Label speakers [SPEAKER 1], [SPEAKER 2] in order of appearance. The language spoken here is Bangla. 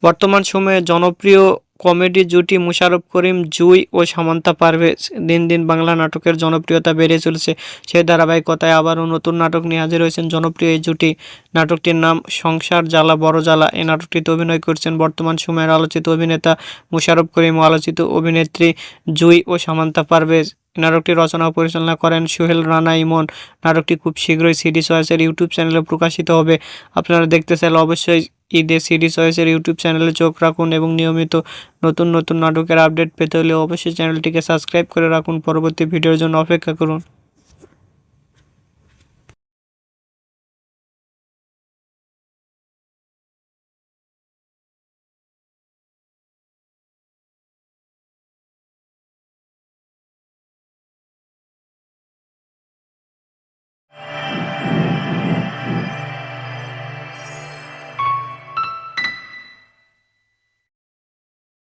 [SPEAKER 1] বর্তমান সময়ে জনপ্রিয় কমেডি জুটি মোশাররফ করিম, জুই ও সামান্তা পারভেজ। দিন দিন বাংলা নাটকের জনপ্রিয়তা বেড়ে চলেছে। সেই ধারাবাহিকতায় আবারও নতুন নাটক নিয়ে হাজির হয়েছেন জনপ্রিয় এই জুটি। নাটকটির নাম সংসার জ্বালা বড় জ্বালা। এই নাটকটিতে অভিনয় করছেন বর্তমান সময়ের আলোচিত অভিনেতা মোশাররফ করিম ও আলোচিত অভিনেত্রী জুই ও সামান্তা পারভেজ। নাটকটি রচনা ও পরিচালনা করেন সোহেল রানা ইমন। নাটকটি খুব শীঘ্রই সিডি চয়েসের ইউটিউব চ্যানেলে প্রকাশিত হবে। আপনারা দেখতে চাইলে অবশ্যই ঈদে সিডি চয়েসের ইউটিউব চ্যানেলে চোখ রাখুন এবং নিয়মিত নতুন নতুন নাটকের আপডেট পেতে হলে অবশ্যই চ্যানেলটিকে সাবস্ক্রাইব করে রাখুন। পরবর্তী ভিডিওর জন্য অপেক্ষা করুন।